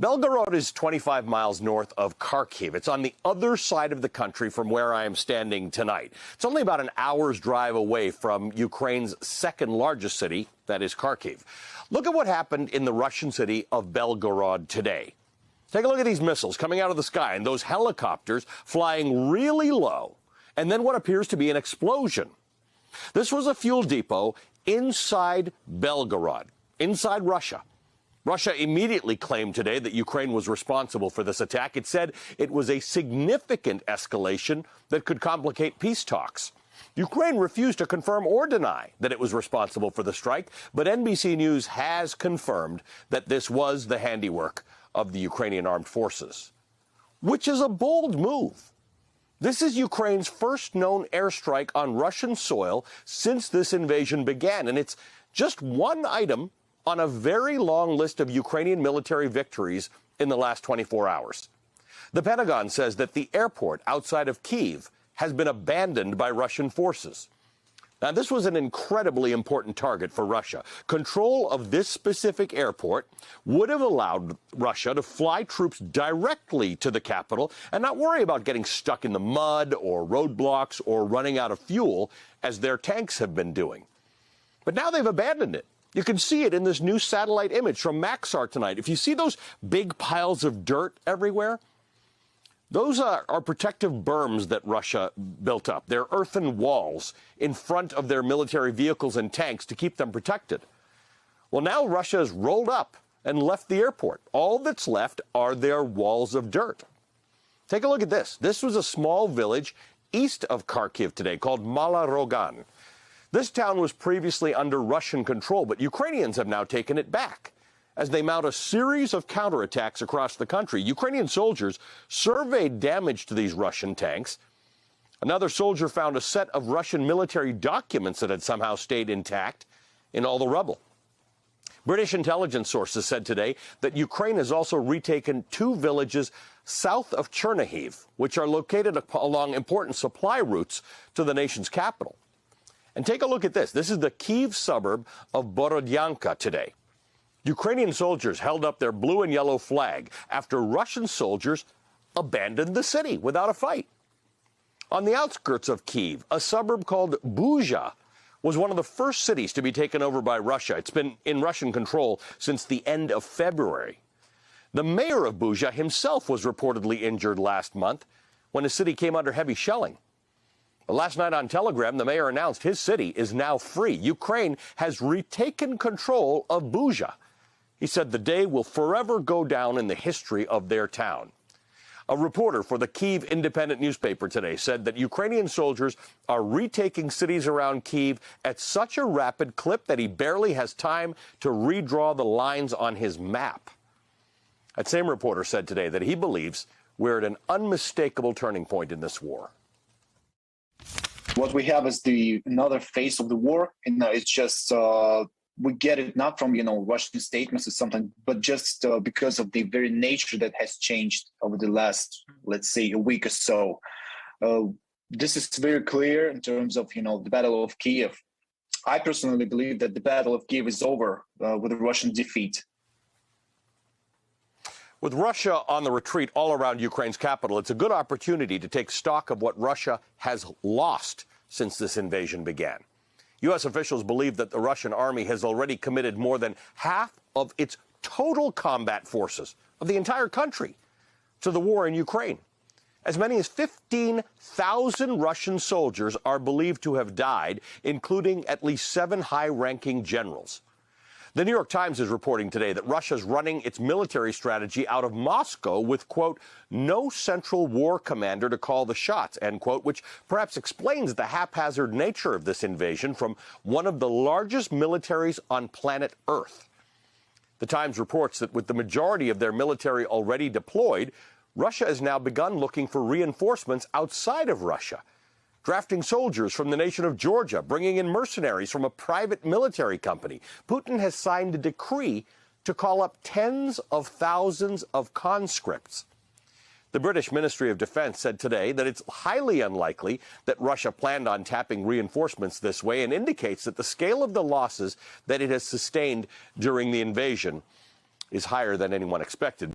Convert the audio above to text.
Belgorod is 25 miles north of Kharkiv. It's on the other side of the country from where I am standing tonight. It's only about an hour's drive away from Ukraine's second largest city, that is Kharkiv. Look at what happened in the Russian city of Belgorod today. Take a look at these missiles coming out of the sky and those helicopters flying really low, and then what appears to be an explosion. This was a fuel depot inside Belgorod, inside Russia. Russia immediately claimed today that Ukraine was responsible for this attack. It said it was a significant escalation that could complicate peace talks. Ukraine refused to confirm or deny that it was responsible for the strike, but NBC News has confirmed that this was the handiwork of the Ukrainian armed forces, which is a bold move. This is Ukraine's first known airstrike on Russian soil since this invasion began, and it's just one item on a very long list of Ukrainian military victories in the last 24 hours. The Pentagon says that the airport outside of Kyiv has been abandoned by Russian forces. Now, this was an incredibly important target for Russia. Control of this specific airport would have allowed Russia to fly troops directly to the capital and not worry about getting stuck in the mud or roadblocks or running out of fuel, as their tanks have been doing. But now they've abandoned it. You can see it in this new satellite image from Maxar tonight. If you see those big piles of dirt everywhere, those are protective berms that Russia built up. They're earthen walls in front of their military vehicles and tanks to keep them protected. Well, now Russia has rolled up and left the airport. All that's left are their walls of dirt. Take a look at this. This was a small village east of Kharkiv today called Malarogan. This town was previously under Russian control, but Ukrainians have now taken it back as they mount a series of counterattacks across the country. Ukrainian soldiers surveyed damage to these Russian tanks. Another soldier found a set of Russian military documents that had somehow stayed intact in all the rubble. British intelligence sources said today that Ukraine has also retaken two villages south of Chernihiv, which are located along important supply routes to the nation's capital. And take a look at this. This is the Kyiv suburb of Borodyanka today. Ukrainian soldiers held up their blue and yellow flag after Russian soldiers abandoned the city without a fight. On the outskirts of Kyiv, a suburb called Buja was one of the first cities to be taken over by Russia. It's been in Russian control since the end of February. The mayor of Buja himself was reportedly injured last month when the city came under heavy shelling. Last night on Telegram, the mayor announced his city is now free. Ukraine has retaken control of Buja. He said the day will forever go down in the history of their town. A reporter for the Kyiv Independent newspaper today said that Ukrainian soldiers are retaking cities around Kyiv at such a rapid clip that he barely has time to redraw the lines on his map. That same reporter said today that he believes we're at an unmistakable turning point in this war. What we have is another phase of the war. It's just we get it not from Russian statements or something, but just because of the very nature that has changed over the last, let's say, a week or so. This is very clear in terms of the Battle of Kyiv. I personally believe that the Battle of Kyiv is over with a Russian defeat. With Russia on the retreat all around Ukraine's capital, it's a good opportunity to take stock of what Russia has lost since this invasion began. U.S. officials believe that the Russian army has already committed more than half of its total combat forces of the entire country to the war in Ukraine. As many as 15,000 Russian soldiers are believed to have died, including at least 7 high-ranking generals. The New York Times is reporting today that Russia is running its military strategy out of Moscow with, quote, no central war commander to call the shots, end quote, which perhaps explains the haphazard nature of this invasion from one of the largest militaries on planet Earth. The Times reports that with the majority of their military already deployed, Russia has now begun looking for reinforcements outside of Russia, drafting soldiers from the nation of Georgia, bringing in mercenaries from a private military company. Putin has signed a decree to call up tens of thousands of conscripts. The British Ministry of Defense said today that it's highly unlikely that Russia planned on tapping reinforcements this way and indicates that the scale of the losses that it has sustained during the invasion is higher than anyone expected.